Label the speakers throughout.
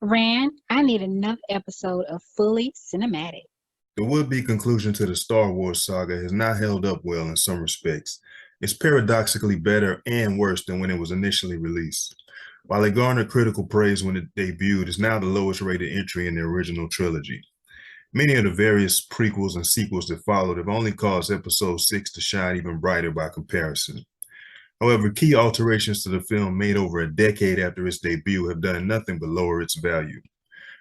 Speaker 1: Rand, I need another episode of fully cinematic.
Speaker 2: The would-be conclusion to the Star Wars saga has not held up well in some respects. It's paradoxically better and worse than when it was initially released. While it garnered critical praise when it debuted, it's now the lowest-rated entry in the original trilogy. Many of the various prequels and sequels that followed have only caused Episode 6 to shine even brighter by comparison. However, key alterations to the film made over a decade after its debut have done nothing but lower its value.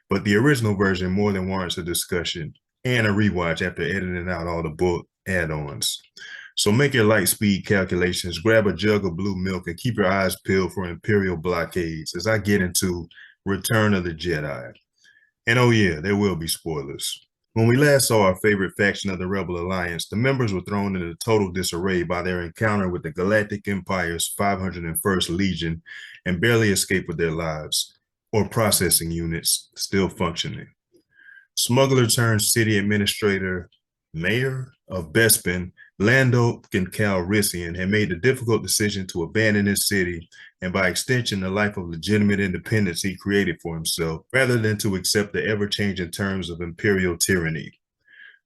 Speaker 2: But the original version more than warrants a discussion and a rewatch after editing out all the book add-ons. So make your light speed calculations, grab a jug of blue milk, and keep your eyes peeled for Imperial blockades as I get into Return of the Jedi. And oh yeah, there will be spoilers. When we last saw our favorite faction of the Rebel Alliance, the members were thrown into total disarray by their encounter with the Galactic Empire's 501st Legion and barely escaped with their lives, or processing units still functioning. Smuggler turned city administrator, mayor of Bespin, Lando Calrissian, had made the difficult decision to abandon his city and by extension the life of legitimate independence he created for himself, rather than to accept the ever-changing terms of imperial tyranny.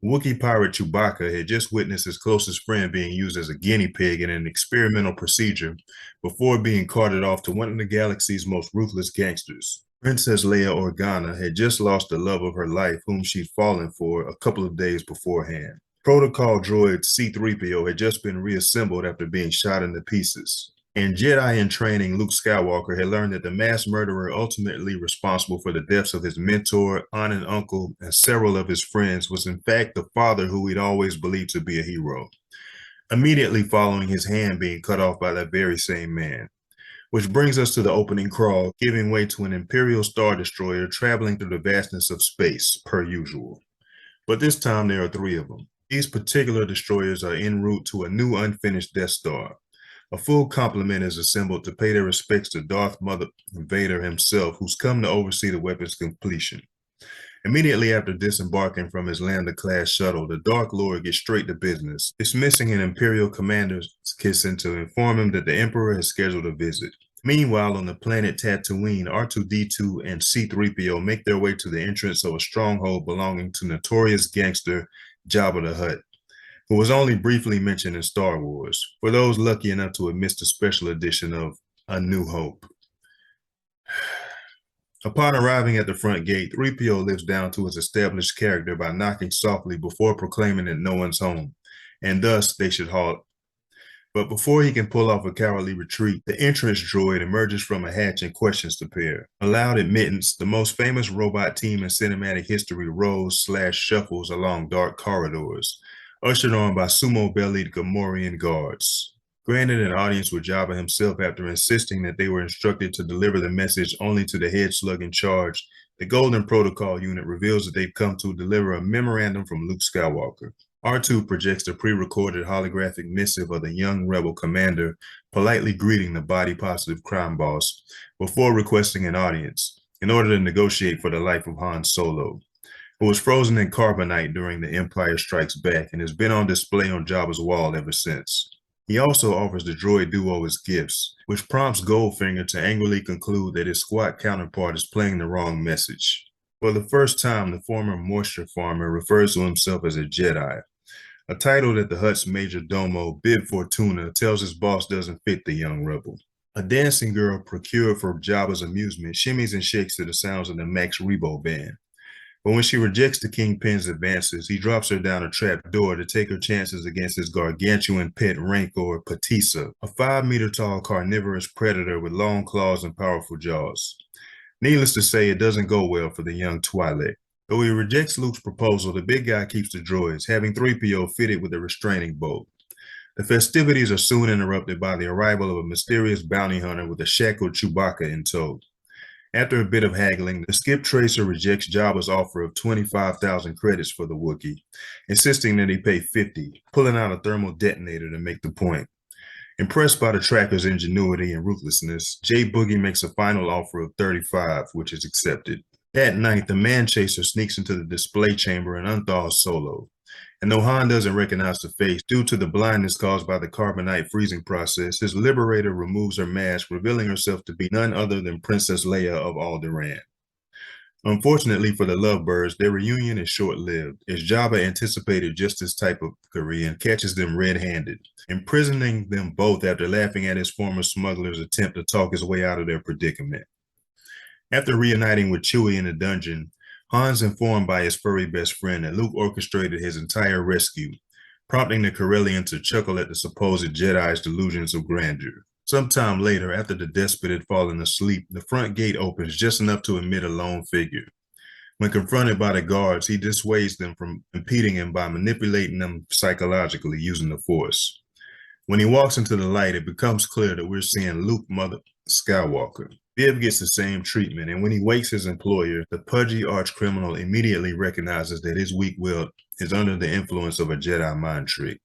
Speaker 2: Wookiee pirate Chewbacca had just witnessed his closest friend being used as a guinea pig in an experimental procedure before being carted off to one of the galaxy's most ruthless gangsters. Princess Leia Organa had just lost the love of her life whom she'd fallen for a couple of days beforehand. Protocol droid C-3PO had just been reassembled after being shot into pieces. And Jedi in training Luke Skywalker had learned that the mass murderer ultimately responsible for the deaths of his mentor, aunt and uncle, and several of his friends was in fact the father who he'd always believed to be a hero, immediately following his hand being cut off by that very same man. Which brings us to the opening crawl, giving way to an Imperial Star Destroyer traveling through the vastness of space, per usual. But this time there are three of them. These particular destroyers are en route to a new unfinished Death Star. A full complement is assembled to pay their respects to Darth Mother Vader himself, who's come to oversee the weapon's completion. Immediately after disembarking from his Lambda-class shuttle, the Dark Lord gets straight to business, dismissing an Imperial commander's kissing to inform him that the Emperor has scheduled a visit. Meanwhile, on the planet Tatooine, R2-D2 and C-3PO make their way to the entrance of a stronghold belonging to notorious gangster Jabba the Hutt, who was only briefly mentioned in Star Wars, for those lucky enough to have missed a special edition of A New Hope. Upon arriving at the front gate, 3PO lives down to his established character by knocking softly before proclaiming that no one's home, and thus they should halt. But before he can pull off a cowardly retreat, the entrance droid emerges from a hatch and questions the pair. Allowed admittance, the most famous robot team in cinematic history rolls/shuffles along dark corridors, ushered on by sumo-bellied Gamorrean guards. Granted an audience with Jabba himself after insisting that they were instructed to deliver the message only to the head slug in charge, the Golden Protocol unit reveals that they've come to deliver a memorandum from Luke Skywalker. R2 projects the pre-recorded holographic missive of the young rebel commander, politely greeting the body-positive crime boss before requesting an audience in order to negotiate for the life of Han Solo, who was frozen in carbonite during The Empire Strikes Back and has been on display on Jabba's wall ever since. He also offers the droid duo his gifts, which prompts Goldfinger to angrily conclude that his squat counterpart is playing the wrong message. For the first time, the former moisture farmer refers to himself as a Jedi, a title that the Hutt's major domo, Bib Fortuna, tells his boss doesn't fit the young rebel. A dancing girl procured for Jabba's amusement shimmies and shakes to the sounds of the Max Rebo band. But when she rejects the Kingpin's advances, he drops her down a trap door to take her chances against his gargantuan pet Rancor Patissa, a 5-meter-tall carnivorous predator with long claws and powerful jaws. Needless to say, it doesn't go well for the young Twi'lek. Though he rejects Luke's proposal, the big guy keeps the droids, having 3PO fitted with a restraining bolt. The festivities are soon interrupted by the arrival of a mysterious bounty hunter with a shackled Chewbacca in tow. After a bit of haggling, the skip tracer rejects Jabba's offer of 25,000 credits for the Wookiee, insisting that he pay 50, pulling out a thermal detonator to make the point. Impressed by the tracker's ingenuity and ruthlessness, J Boogie makes a final offer of 35, which is accepted. That night, the man chaser sneaks into the display chamber and unthaws Solo. And though Han doesn't recognize the face due to the blindness caused by the carbonite freezing process, his liberator removes her mask, revealing herself to be none other than Princess Leia of Alderaan. Unfortunately for the lovebirds, their reunion is short-lived, as Jabba anticipated just this type of fuckery and catches them red-handed, imprisoning them both after laughing at his former smuggler's attempt to talk his way out of their predicament. After reuniting with Chewie in the dungeon, Han's informed by his furry best friend that Luke orchestrated his entire rescue, prompting the Corellian to chuckle at the supposed Jedi's delusions of grandeur. Sometime later, after the despot had fallen asleep, the front gate opens just enough to admit a lone figure. When confronted by the guards, he dissuades them from impeding him by manipulating them psychologically using the Force. When he walks into the light, it becomes clear that we're seeing Luke Mother Skywalker. Viv gets the same treatment, and when he wakes his employer, the pudgy arch-criminal immediately recognizes that his weak will is under the influence of a Jedi mind trick.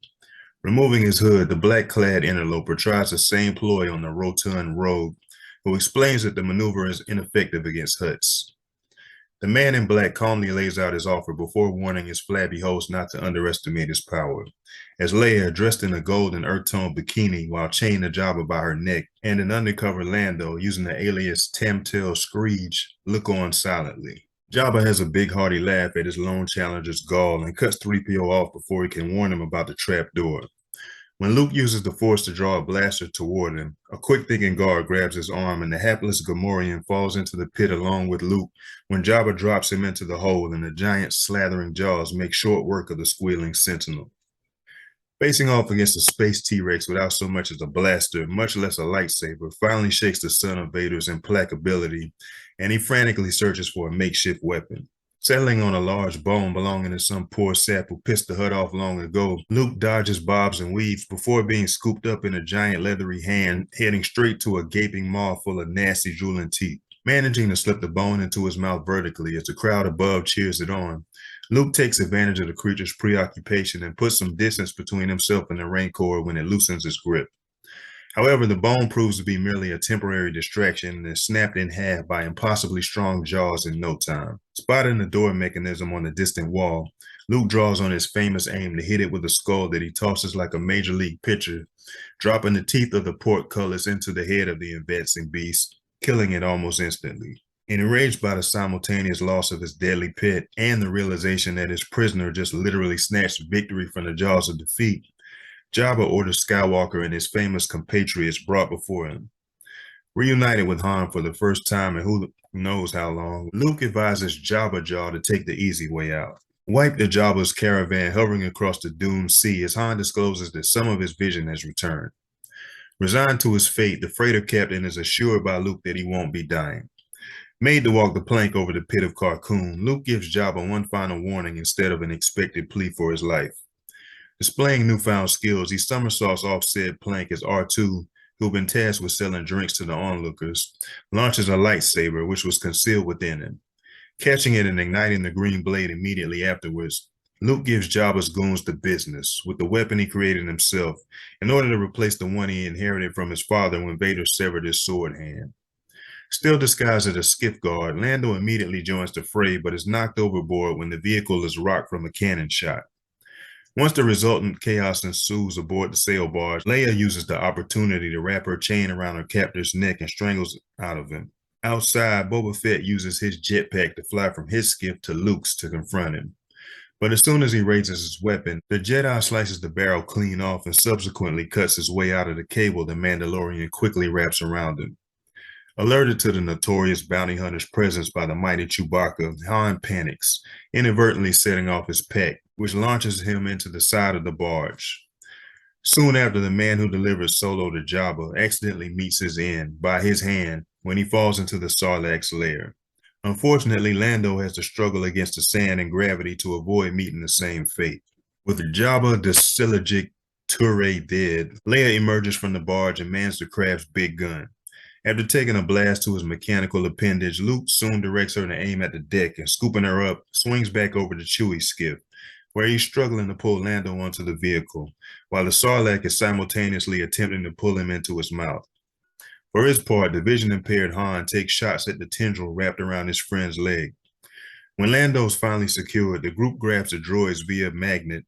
Speaker 2: Removing his hood, the black-clad interloper tries the same ploy on the rotund rogue, who explains that the maneuver is ineffective against Hutts. The man in black calmly lays out his offer before warning his flabby host not to underestimate his power. As Leia, dressed in a golden earth-tone bikini while chained to Jabba by her neck, and an undercover Lando using the alias Tamtel Screech, look on silently. Jabba has a big hearty laugh at his lone challenger's gall and cuts 3PO off before he can warn him about the trap door. When Luke uses the Force to draw a blaster toward him, a quick-thinking guard grabs his arm and the hapless Gamorrean falls into the pit along with Luke when Jabba drops him into the hole and the giant slathering jaws make short work of the squealing sentinel. Facing off against a space T-Rex without so much as a blaster, much less a lightsaber, finally shakes the son of Vader's implacability, and he frantically searches for a makeshift weapon. Settling on a large bone belonging to some poor sap who pissed the hut off long ago, Luke dodges, bobs, and weaves before being scooped up in a giant leathery hand, heading straight to a gaping maw full of nasty drooling teeth. Managing to slip the bone into his mouth vertically as the crowd above cheers it on, Luke takes advantage of the creature's preoccupation and puts some distance between himself and the Rancor when it loosens its grip. However, the bone proves to be merely a temporary distraction and is snapped in half by impossibly strong jaws in no time. Spotting the door mechanism on the distant wall, Luke draws on his famous aim to hit it with a skull that he tosses like a major league pitcher, dropping the teeth of the portcullis into the head of the advancing beast, killing it almost instantly. Enraged by the simultaneous loss of his deadly pet and the realization that his prisoner just literally snatched victory from the jaws of defeat, Jabba orders Skywalker and his famous compatriots brought before him. Reunited with Han for the first time in who knows how long, Luke advises Jabba Jaw to take the easy way out. Wiped the Jabba's caravan hovering across the doomed sea as Han discloses that some of his vision has returned. Resigned to his fate, the freighter captain is assured by Luke that he won't be dying. Made to walk the plank over the pit of Carkoon, Luke gives Jabba one final warning instead of an expected plea for his life. Displaying newfound skills, he somersaults off said plank as R2, who'd been tasked with selling drinks to the onlookers, launches a lightsaber which was concealed within him. Catching it and igniting the green blade immediately afterwards, Luke gives Jabba's goons the business with the weapon he created himself in order to replace the one he inherited from his father when Vader severed his sword hand. Still disguised as a skiff guard, Lando immediately joins the fray but is knocked overboard when the vehicle is rocked from a cannon shot. Once the resultant chaos ensues aboard the sail barge, Leia uses the opportunity to wrap her chain around her captor's neck and strangles out of him. Outside, Boba Fett uses his jetpack to fly from his skiff to Luke's to confront him. But as soon as he raises his weapon, the Jedi slices the barrel clean off and subsequently cuts his way out of the cable the Mandalorian quickly wraps around him. Alerted to the notorious bounty hunter's presence by the mighty Chewbacca, Han panics, inadvertently setting off his pack, which launches him into the side of the barge. Soon after, the man who delivered Solo to Jabba accidentally meets his end by his hand when he falls into the Sarlacc's lair. Unfortunately, Lando has to struggle against the sand and gravity to avoid meeting the same fate. With Jabba the Silgic Toure dead, Leia emerges from the barge and mans the craft's big gun. After taking a blast to his mechanical appendage, Luke soon directs her to aim at the deck and, scooping her up, swings back over to Chewie's skiff, where he's struggling to pull Lando onto the vehicle, while the Sarlacc is simultaneously attempting to pull him into his mouth. For his part, the vision-impaired Han takes shots at the tendril wrapped around his friend's leg. When Lando's finally secured, the group grabs the droids via magnet,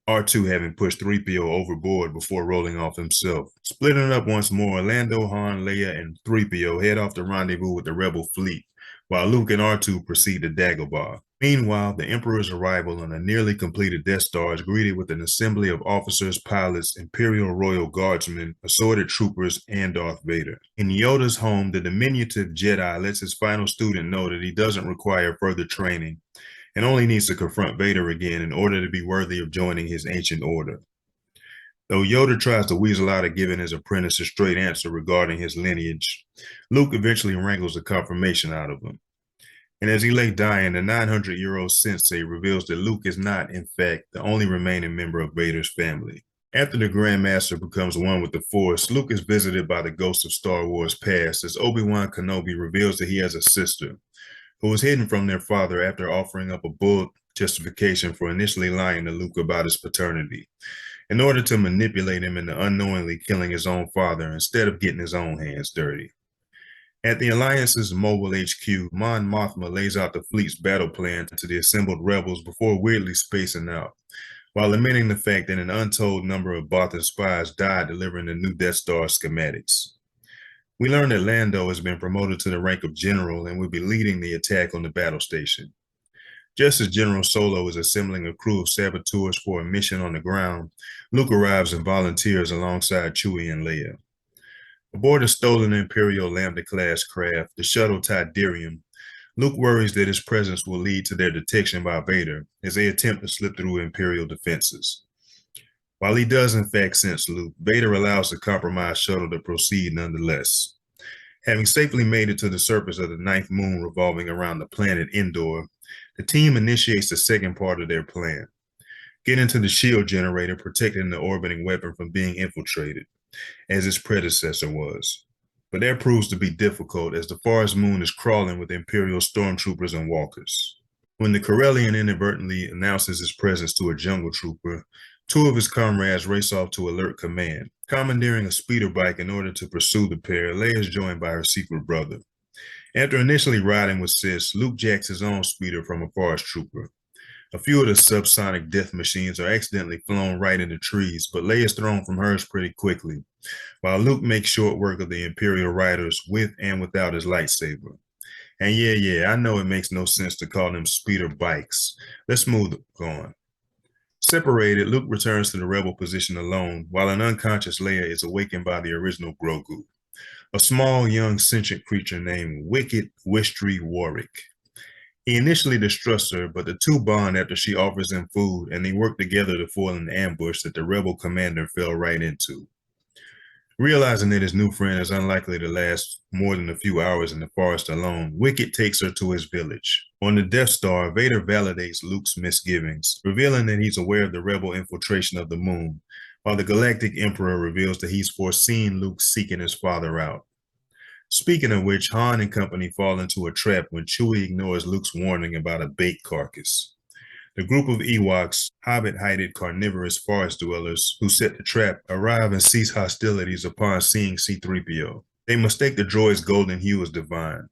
Speaker 2: R2 having pushed 3PO overboard before rolling off himself. Splitting up once more, Lando, Han, Leia, and 3PO head off to rendezvous with the rebel fleet, while Luke and R2 proceed to Dagobah. Meanwhile, the Emperor's arrival on a nearly completed Death Star is greeted with an assembly of officers, pilots, Imperial Royal Guardsmen, assorted troopers, and Darth Vader. In Yoda's home, the diminutive Jedi lets his final student know that he doesn't require further training and only needs to confront Vader again in order to be worthy of joining his ancient order. Though Yoda tries to weasel out of giving his apprentice a straight answer regarding his lineage, Luke eventually wrangles a confirmation out of him. And as he lay dying, the 900-year-old sensei reveals that Luke is not, in fact, the only remaining member of Vader's family. After the Grand Master becomes one with the Force, Luke is visited by the ghosts of Star Wars past as Obi-Wan Kenobi reveals that he has a sister who was hidden from their father after offering up a bold justification for initially lying to Luke about his paternity, in order to manipulate him into unknowingly killing his own father instead of getting his own hands dirty. At the Alliance's mobile HQ, Mon Mothma lays out the fleet's battle plan to the assembled rebels before weirdly spacing out, while lamenting the fact that an untold number of Bothan spies died delivering the new Death Star schematics. We learn that Lando has been promoted to the rank of general and will be leading the attack on the battle station. Just as General Solo is assembling a crew of saboteurs for a mission on the ground, Luke arrives and volunteers alongside Chewie and Leia. Aboard a stolen Imperial Lambda-class craft, the shuttle Tidarium, Luke worries that his presence will lead to their detection by Vader as they attempt to slip through Imperial defenses. While he does in fact sense Luke, Vader allows the compromised shuttle to proceed nonetheless. Having safely made it to the surface of the ninth moon revolving around the planet Endor, the team initiates the second part of their plan. Get into the shield generator protecting the orbiting weapon from being infiltrated, as its predecessor was. But that proves to be difficult as the forest moon is crawling with Imperial stormtroopers and walkers. When the Corellian inadvertently announces his presence to a jungle trooper, two of his comrades race off to alert command. Commandeering a speeder bike in order to pursue the pair, Leia is joined by her secret brother. After initially riding with Sis, Luke jacks his own speeder from a forest trooper. A few of the subsonic death machines are accidentally flown right into trees, but Leia is thrown from hers pretty quickly, while Luke makes short work of the Imperial riders with and without his lightsaber. And yeah, I know it makes no sense to call them speeder bikes. Let's move on. Separated, Luke returns to the rebel position alone, while an unconscious Leia is awakened by the original Grogu, a small, young, sentient creature named Wicked Wistry Warwick. He initially distrusts her, but the two bond after she offers him food, and they work together to foil an ambush that the rebel commander fell right into. Realizing that his new friend is unlikely to last more than a few hours in the forest alone, Wicket takes her to his village. On the Death Star, Vader validates Luke's misgivings, revealing that he's aware of the rebel infiltration of the moon, while the Galactic Emperor reveals that he's foreseen Luke seeking his father out. Speaking of which, Han and company fall into a trap when Chewie ignores Luke's warning about a bait carcass. The group of Ewoks, hobbit-heighted carnivorous forest dwellers who set the trap, arrive and cease hostilities upon seeing C-3PO. They mistake the droid's golden hue as divine.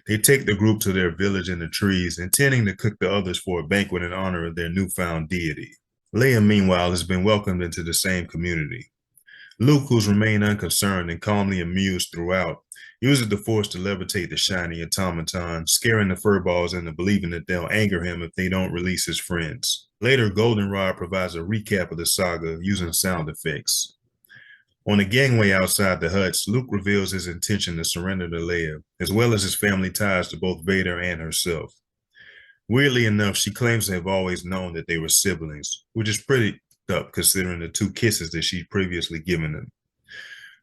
Speaker 2: They take the group to their village in the trees, intending to cook the others for a banquet in honor of their newfound deity. Leia, meanwhile, has been welcomed into the same community. Luke, who's remained unconcerned and calmly amused throughout, uses the Force to levitate the shiny automaton, scaring the furballs into believing that they'll anger him if they don't release his friends. Later, Goldenrod provides a recap of the saga using sound effects. On the gangway outside the huts, Luke reveals his intention to surrender to Leia, as well as his family ties to both Vader and herself. Weirdly enough, she claims to have always known that they were siblings, which is pretty up considering the two kisses that she'd previously given him.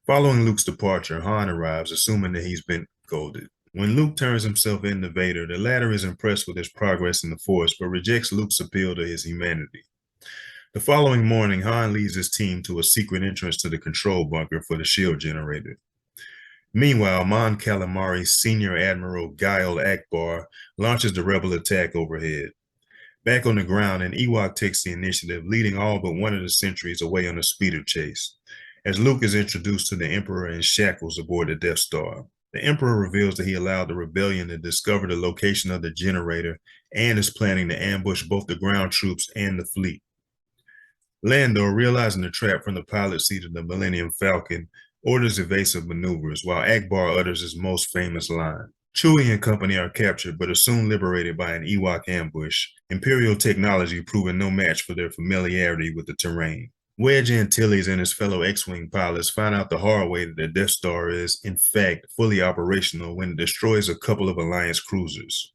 Speaker 2: Following Luke's departure, Han arrives, assuming that he's been golded. When Luke turns himself into Vader, the latter is impressed with his progress in the Force, but rejects Luke's appeal to his humanity. The following morning, Han leads his team to a secret entrance to the control bunker for the shield generator. Meanwhile, Mon Calamari's Senior Admiral Gail Akbar launches the rebel attack overhead. Back on the ground, an Ewok takes the initiative, leading all but one of the sentries away on a speeder chase, as Luke is introduced to the Emperor in shackles aboard the Death Star. The Emperor reveals that he allowed the rebellion to discover the location of the generator and is planning to ambush both the ground troops and the fleet. Lando, realizing the trap from the pilot seat of the Millennium Falcon, orders evasive maneuvers, while Akbar utters his most famous line, Chewie and company are captured but are soon liberated by an Ewok ambush, Imperial technology proving no match for their familiarity with the terrain. Wedge Antilles and his fellow X-Wing pilots find out the hard way that the Death Star is, in fact, fully operational when it destroys a couple of Alliance cruisers.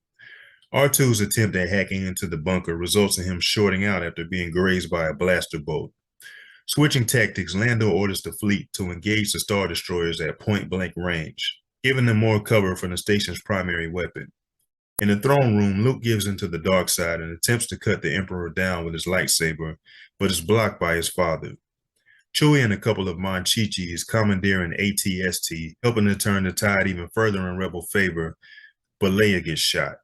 Speaker 2: R2's attempt at hacking into the bunker results in him shorting out after being grazed by a blaster bolt. Switching tactics, Lando orders the fleet to engage the Star Destroyers at point-blank range, giving them more cover from the station's primary weapon. In the throne room, Luke gives into the dark side and attempts to cut the Emperor down with his lightsaber, but is blocked by his father. Chewie and a couple of Monchichis commandeer an AT-ST, helping to turn the tide even further in Rebel favor, but Leia gets shot.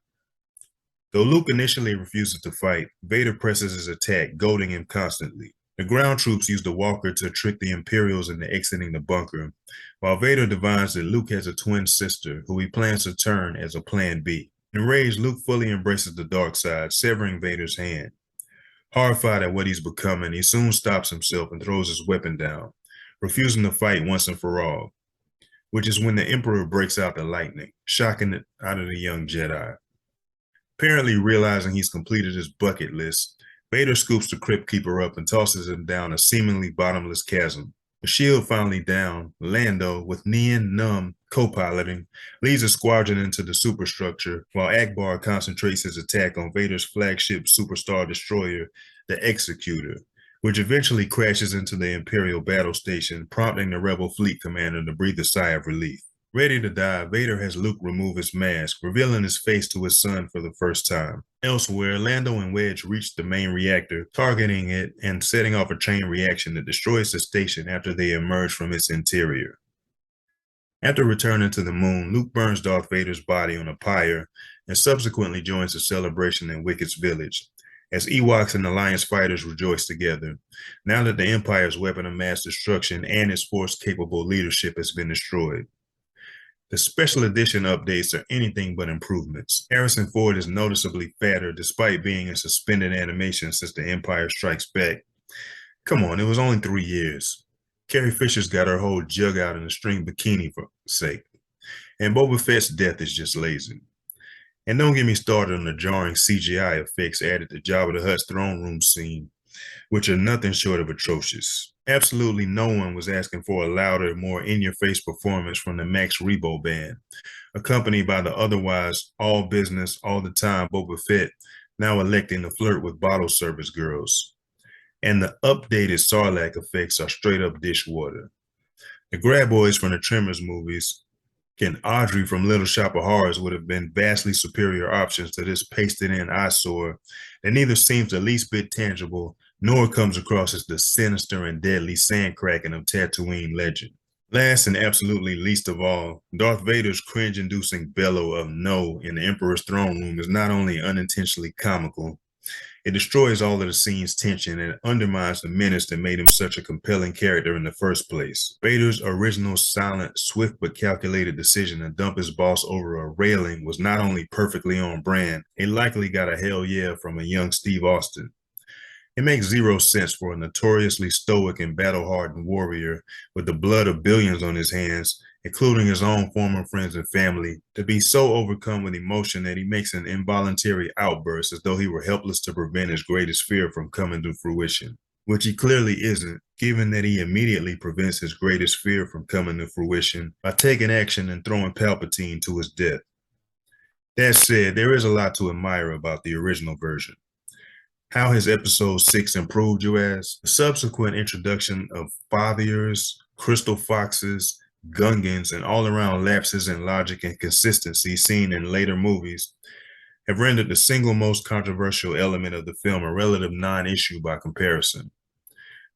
Speaker 2: Though Luke initially refuses to fight, Vader presses his attack, goading him constantly. The ground troops use the walker to trick the Imperials into exiting the bunker, while Vader divines that Luke has a twin sister who he plans to turn as a plan B. Enraged, Luke fully embraces the dark side, severing Vader's hand. Horrified at what he's becoming, he soon stops himself and throws his weapon down, refusing to fight once and for all, which is when the Emperor breaks out the lightning, shocking it out of the young Jedi. Apparently realizing he's completed his bucket list, Vader scoops the Crypt Keeper up and tosses him down a seemingly bottomless chasm. The shield finally down, Lando, with Nien Nunb co-piloting, leads a squadron into the superstructure, while Akbar concentrates his attack on Vader's flagship superstar destroyer, the Executor, which eventually crashes into the Imperial battle station, prompting the Rebel fleet commander to breathe a sigh of relief. Ready to die, Vader has Luke remove his mask, revealing his face to his son for the first time. Elsewhere, Lando and Wedge reach the main reactor, targeting it and setting off a chain reaction that destroys the station after they emerge from its interior. After returning to the moon, Luke burns Darth Vader's body on a pyre and subsequently joins the celebration in Wicked's village, as Ewoks and Alliance fighters rejoice together, now that the Empire's weapon of mass destruction and its force-capable leadership has been destroyed. The special edition updates are anything but improvements. Harrison Ford is noticeably fatter despite being in suspended animation since The Empire Strikes Back. Come on, it was only 3 years. Carrie Fisher's got her whole jug out in a string bikini for sake. And Boba Fett's death is just lazy. And don't get me started on the jarring CGI effects added to Jabba the Hutt's throne room scene, which are nothing short of atrocious. Absolutely no one was asking for a louder, more in-your-face performance from the Max Rebo band, accompanied by the otherwise all business, all the time Boba Fett, now electing to flirt with bottle service girls. And the updated Sarlacc effects are straight up dishwater. The Graboids from the Tremors movies and Audrey from Little Shop of Horrors would have been vastly superior options to this pasted-in eyesore that neither seems the least bit tangible nor comes across as the sinister and deadly sandcracking of Tatooine legend. Last and absolutely least of all, Darth Vader's cringe-inducing bellow of no in the Emperor's throne room is not only unintentionally comical, it destroys all of the scene's tension and undermines the menace that made him such a compelling character in the first place. Vader's original silent, swift but calculated decision to dump his boss over a railing was not only perfectly on brand, it likely got a hell yeah from a young Steve Austin. It makes zero sense for a notoriously stoic and battle-hardened warrior with the blood of billions on his hands, including his own former friends and family, to be so overcome with emotion that he makes an involuntary outburst as though he were helpless to prevent his greatest fear from coming to fruition, which he clearly isn't, given that he immediately prevents his greatest fear from coming to fruition by taking action and throwing Palpatine to his death. That said, there is a lot to admire about the original version. How has Episode 6 improved, you ask? The subsequent introduction of fathiers, crystal foxes, Gungans, and all-around lapses in logic and consistency seen in later movies have rendered the single most controversial element of the film a relative non-issue by comparison.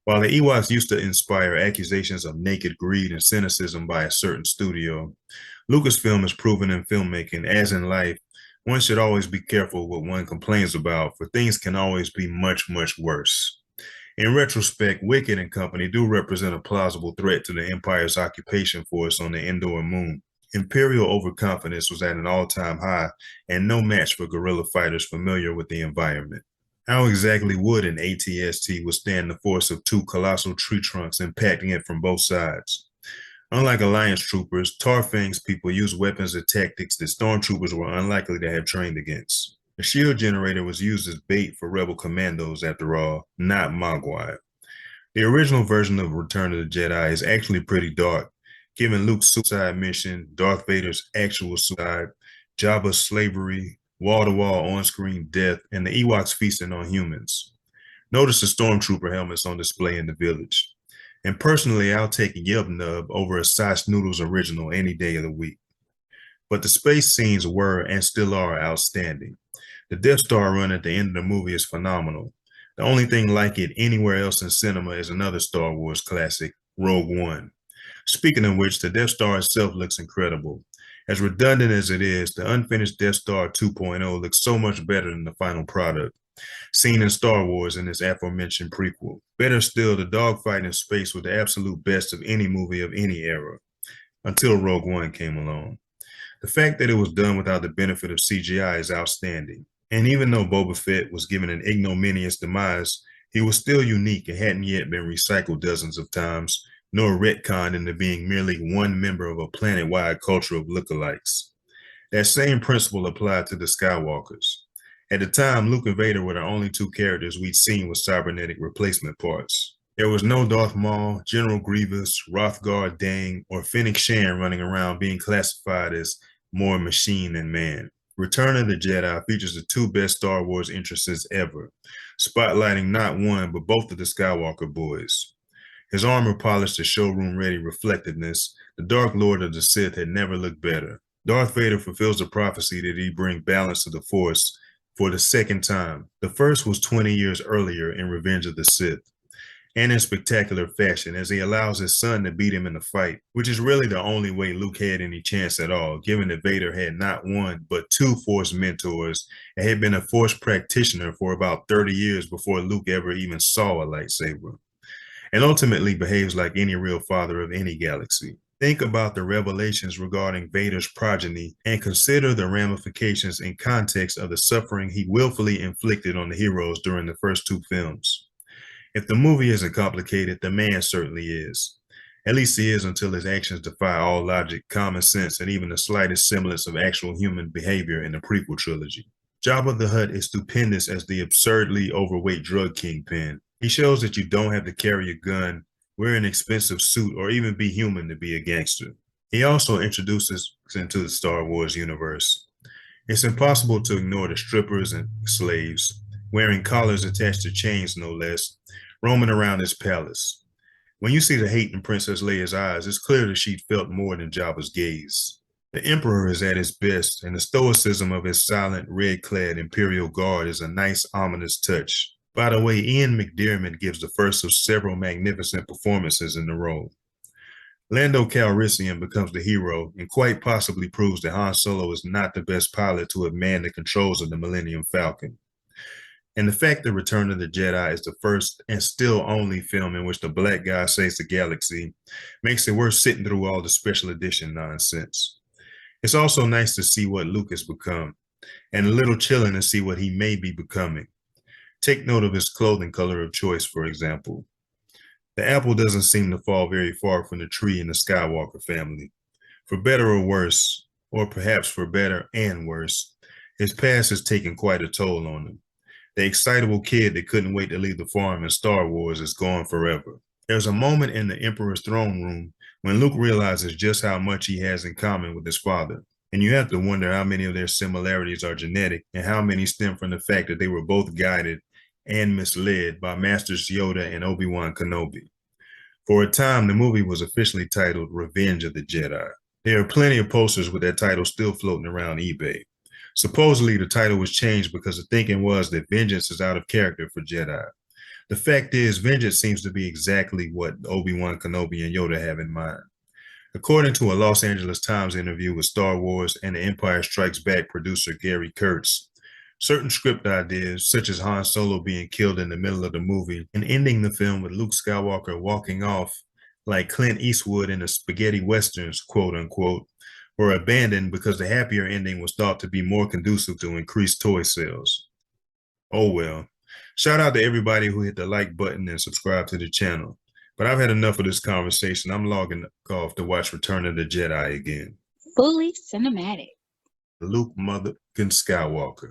Speaker 2: While the Ewoks used to inspire accusations of naked greed and cynicism by a certain studio, Lucasfilm has proven in filmmaking, as in life, one should always be careful what one complains about, for things can always be much, much worse. In retrospect, Wicked and company do represent a plausible threat to the Empire's occupation force on the Endor moon. Imperial overconfidence was at an all-time high and no match for guerrilla fighters familiar with the environment. How exactly would an AT-ST withstand the force of 2 colossal tree trunks impacting it from both sides? Unlike Alliance troopers, Tarfang's people used weapons and tactics that stormtroopers were unlikely to have trained against. The shield generator was used as bait for rebel commandos, after all, not Mogwai. The original version of Return of the Jedi is actually pretty dark, given Luke's suicide mission, Darth Vader's actual suicide, Jabba's slavery, wall-to-wall on-screen death, and the Ewoks feasting on humans. Notice the stormtrooper helmets on display in the village. And personally, I'll take a Yub Nub over a Sauce Noodles original any day of the week. But the space scenes were and still are outstanding. The Death Star run at the end of the movie is phenomenal. The only thing like it anywhere else in cinema is another Star Wars classic, Rogue One. Speaking of which, the Death Star itself looks incredible. As redundant as it is, the unfinished Death Star 2.0 looks so much better than the final product, seen in Star Wars in this aforementioned prequel. Better still, the dogfight in space was the absolute best of any movie of any era, until Rogue One came along. The fact that it was done without the benefit of CGI is outstanding. And even though Boba Fett was given an ignominious demise, he was still unique and hadn't yet been recycled dozens of times, nor retconned into being merely one member of a planet-wide culture of lookalikes. That same principle applied to the Skywalkers. At the time, Luke and Vader were the only two characters we'd seen with cybernetic replacement parts. There was no Darth Maul, General Grievous, Rothgar Dang, or Fennec Shan running around being classified as more machine than man. Return of the Jedi features the two best Star Wars entrances ever, spotlighting not one but both of the Skywalker boys. His armor polished to showroom-ready reflectiveness, the Dark Lord of the Sith had never looked better. Darth Vader fulfills the prophecy that he'd bring balance to the Force for the second time. The first was 20 years earlier in Revenge of the Sith, and in spectacular fashion, as he allows his son to beat him in the fight, which is really the only way Luke had any chance at all, given that Vader had not one but two Force mentors and had been a Force practitioner for about 30 years before Luke ever even saw a lightsaber, and ultimately behaves like any real father of any galaxy. Think about the revelations regarding Vader's progeny and consider the ramifications in context of the suffering he willfully inflicted on the heroes during the first two films. If the movie isn't complicated, the man certainly is. At least he is until his actions defy all logic, common sense, and even the slightest semblance of actual human behavior in the prequel trilogy. Jabba the Hutt is stupendous as the absurdly overweight drug kingpin. He shows that you don't have to carry a gun, wear an expensive suit, or even be human to be a gangster. He also introduces us into the Star Wars universe. It's impossible to ignore the strippers and slaves, wearing collars attached to chains no less, roaming around his palace. When you see the hate in Princess Leia's eyes, it's clear that she'd felt more than Jabba's gaze. The Emperor is at his best, and the stoicism of his silent, red-clad Imperial Guard is a nice, ominous touch. By the way, Ian McDiarmid gives the first of several magnificent performances in the role. Lando Calrissian becomes the hero and quite possibly proves that Han Solo is not the best pilot to have manned the controls of the Millennium Falcon. And the fact that Return of the Jedi is the first and still only film in which the black guy saves the galaxy makes it worth sitting through all the special edition nonsense. It's also nice to see what Luke has become, and a little chilling to see what he may be becoming. Take note of his clothing color of choice, for example. The apple doesn't seem to fall very far from the tree in the Skywalker family. For better or worse, or perhaps for better and worse, his past has taken quite a toll on him. The excitable kid that couldn't wait to leave the farm in Star Wars is gone forever. There's a moment in the Emperor's throne room when Luke realizes just how much he has in common with his father. And you have to wonder how many of their similarities are genetic and how many stem from the fact that they were both guided and misled by Masters Yoda and Obi-Wan Kenobi. For a time, the movie was officially titled Revenge of the Jedi. There are plenty of posters with that title still floating around eBay. Supposedly, the title was changed because the thinking was that vengeance is out of character for Jedi. The fact is, vengeance seems to be exactly what Obi-Wan Kenobi and Yoda have in mind. According to a Los Angeles Times interview with Star Wars and The Empire Strikes Back producer Gary Kurtz, certain script ideas, such as Han Solo being killed in the middle of the movie and ending the film with Luke Skywalker walking off like Clint Eastwood in the spaghetti westerns, quote unquote, were abandoned because the happier ending was thought to be more conducive to increased toy sales. Oh well. Shout out to everybody who hit the like button and subscribe to the channel. But I've had enough of this conversation. I'm logging off to watch Return of the Jedi again.
Speaker 1: Fully cinematic.
Speaker 2: Luke Skywalker.